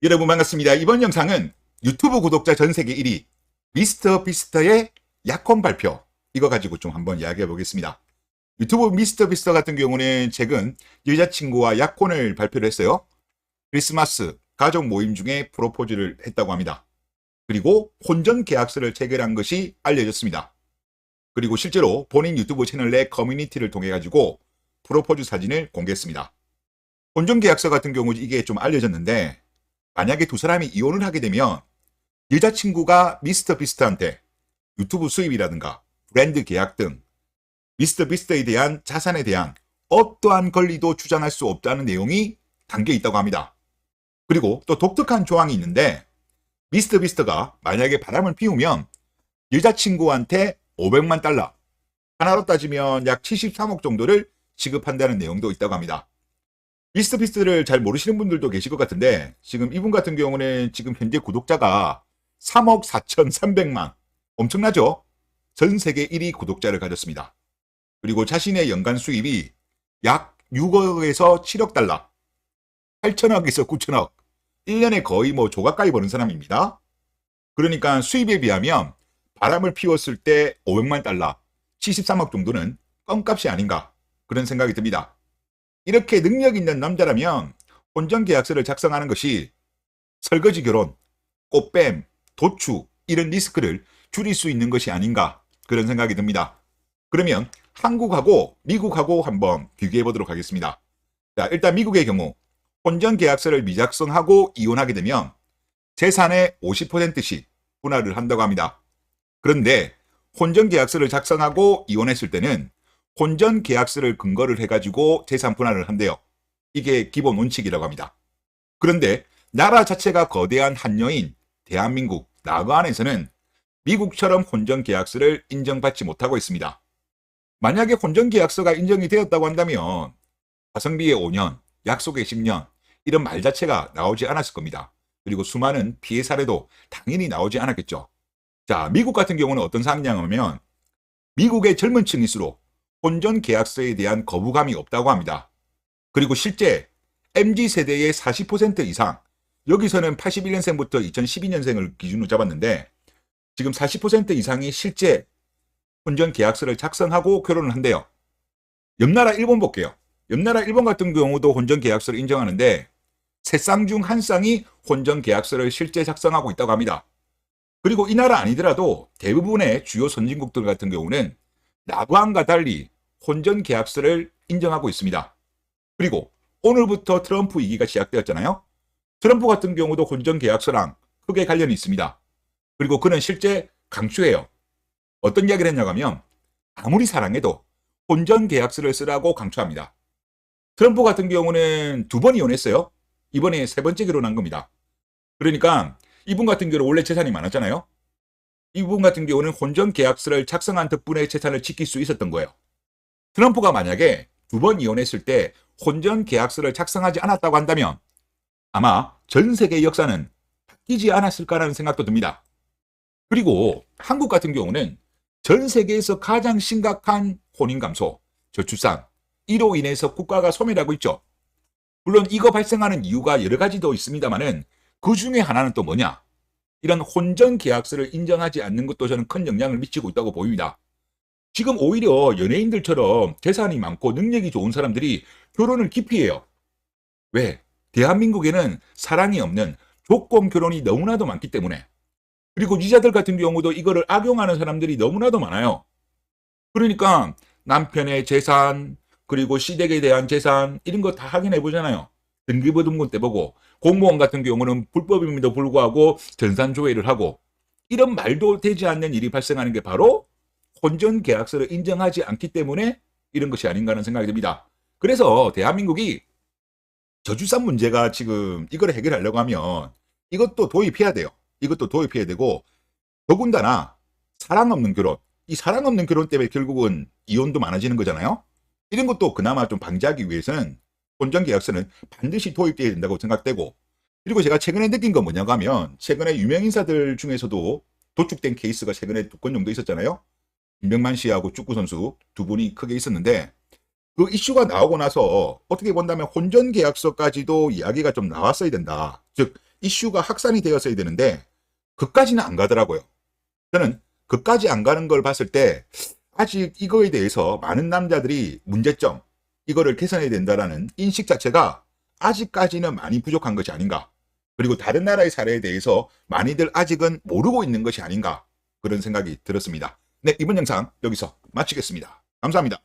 여러분 반갑습니다. 이번 영상은 유튜브 구독자 전 세계 1위 미스터 비스트의 약혼 발표, 이거 가지고 좀 한번 이야기해 보겠습니다. 유튜브 미스터 비스트 같은 경우는 최근 여자친구와 약혼을 발표를 했어요. 크리스마스 가족 모임 중에 프로포즈를 했다고 합니다. 그리고 혼전 계약서를 체결한 것이 알려졌습니다. 그리고 실제로 본인 유튜브 채널 내 커뮤니티를 통해 가지고 프로포즈 사진을 공개했습니다. 혼전 계약서 같은 경우 이게 좀 알려졌는데, 만약에 두 사람이 이혼을 하게 되면 여자친구가 미스터 비스트한테 유튜브 수입이라든가 브랜드 계약 등 미스터 비스트에 대한 자산에 대한 어떠한 권리도 주장할 수 없다는 내용이 담겨 있다고 합니다. 그리고 또 독특한 조항이 있는데, 미스터 비스트가 만약에 바람을 피우면 여자친구한테 500만 달러, 하나로 따지면 약 73억 정도를 지급한다는 내용도 있다고 합니다. 미스터 비스트를 잘 모르시는 분들도 계실 것 같은데, 지금 이분 같은 경우는 지금 현재 구독자가 3억 4,300만, 엄청나죠? 전 세계 1위 구독자를 가졌습니다. 그리고 자신의 연간 수입이 약 6억에서 7억 달러, 8천억에서 9천억, 1년에 거의 조 가까이 버는 사람입니다. 그러니까 수입에 비하면 바람을 피웠을 때 500만 달러, 73억 정도는 껌값이 아닌가, 그런 생각이 듭니다. 이렇게 능력 있는 남자라면 혼전 계약서를 작성하는 것이 설거지 결혼, 꽃뱀, 도축 이런 리스크를 줄일 수 있는 것이 아닌가, 그런 생각이 듭니다. 그러면 한국하고 미국하고 한번 비교해 보도록 하겠습니다. 자, 일단 미국의 경우 혼전 계약서를 미작성하고 이혼하게 되면 재산의 50%씩 분할을 한다고 합니다. 그런데 혼전 계약서를 작성하고 이혼했을 때는 혼전 계약서를 근거를 해가지고 재산 분할을 한대요. 이게 기본 원칙이라고 합니다. 그런데 나라 자체가 거대한 한여인 대한민국 남한에서는 미국처럼 혼전 계약서를 인정받지 못하고 있습니다. 만약에 혼전 계약서가 인정이 되었다고 한다면 가성비의 5년, 약속의 10년 이런 말 자체가 나오지 않았을 겁니다. 그리고 수많은 피해 사례도 당연히 나오지 않았겠죠. 자, 미국 같은 경우는 어떤 상황이냐면, 미국의 젊은 층일수록 혼전 계약서에 대한 거부감이 없다고 합니다. 그리고 실제 MZ세대의 40% 이상, 여기서는 81년생부터 2012년생을 기준으로 잡았는데, 지금 40% 이상이 실제 혼전 계약서를 작성하고 결혼을 한대요. 옆나라 일본 볼게요. 옆나라 일본 같은 경우도 혼전 계약서를 인정하는데, 3쌍 중 1쌍이 혼전 계약서를 실제 작성하고 있다고 합니다. 그리고 이 나라 아니더라도 대부분의 주요 선진국들 같은 경우는 남한과 달리 혼전 계약서를 인정하고 있습니다. 그리고 오늘부터 트럼프 위기가 시작되었잖아요. 트럼프 같은 경우도 혼전 계약서랑 크게 관련이 있습니다. 그리고 그는 실제 강추해요. 어떤 이야기를 했냐고 하면, 아무리 사랑해도 혼전 계약서를 쓰라고 강추합니다. 트럼프 같은 경우는 2번 이혼했어요. 이번에 3번째 결혼한 겁니다. 그러니까 이분 같은 경우는 원래 재산이 많았잖아요. 이분 같은 경우는 혼전 계약서를 작성한 덕분에 재산을 지킬 수 있었던 거예요. 트럼프가 만약에 2번 이혼했을 때 혼전 계약서를 작성하지 않았다고 한다면 아마 전 세계 역사는 바뀌지 않았을까라는 생각도 듭니다. 그리고 한국 같은 경우는 전 세계에서 가장 심각한 혼인 감소, 저출산, 이로 인해서 국가가 소멸하고 있죠. 물론 이거 발생하는 이유가 여러 가지도 있습니다만은, 그 중에 하나는 또 뭐냐? 이런 혼전 계약서를 인정하지 않는 것도 저는 큰 영향을 미치고 있다고 보입니다. 지금 오히려 연예인들처럼 재산이 많고 능력이 좋은 사람들이 결혼을 기피해요. 왜? 대한민국에는 사랑이 없는 조건 결혼이 너무나도 많기 때문에. 그리고 이자들 같은 경우도 이거를 악용하는 사람들이 너무나도 많아요. 그러니까 남편의 재산, 그리고 시댁에 대한 재산 이런 거 다 확인해 보잖아요. 등기부등본 떼보고, 공무원 같은 경우는 불법임에도 불구하고 전산 조회를 하고, 이런 말도 되지 않는 일이 발생하는 게 바로 혼전 계약서를 인정하지 않기 때문에 이런 것이 아닌가 하는 생각이 듭니다. 그래서 대한민국이 저출산 문제가 지금 이걸 해결하려고 하면 이것도 도입해야 돼요. 이것도 도입해야 되고, 더군다나 사랑 없는 결혼, 이 사랑 없는 결혼 때문에 결국은 이혼도 많아지는 거잖아요. 이런 것도 그나마 좀 방지하기 위해서는 혼전 계약서는 반드시 도입돼야 된다고 생각되고, 그리고 제가 최근에 느낀 건 뭐냐고 하면, 최근에 유명 인사들 중에서도 도축된 케이스가 최근에 2건 정도 있었잖아요. 김병만 씨하고 축구 선수 2분이 크게 있었는데, 그 이슈가 나오고 나서 어떻게 본다면 혼전 계약서까지도 이야기가 좀 나왔어야 된다. 즉 이슈가 확산이 되었어야 되는데 그까지는 안 가더라고요. 저는 그까지 안 가는 걸 봤을 때 아직 이거에 대해서 많은 남자들이 문제점, 이거를 개선해야 된다라는 인식 자체가 아직까지는 많이 부족한 것이 아닌가. 그리고 다른 나라의 사례에 대해서 많이들 아직은 모르고 있는 것이 아닌가. 그런 생각이 들었습니다. 네, 이번 영상 여기서 마치겠습니다. 감사합니다.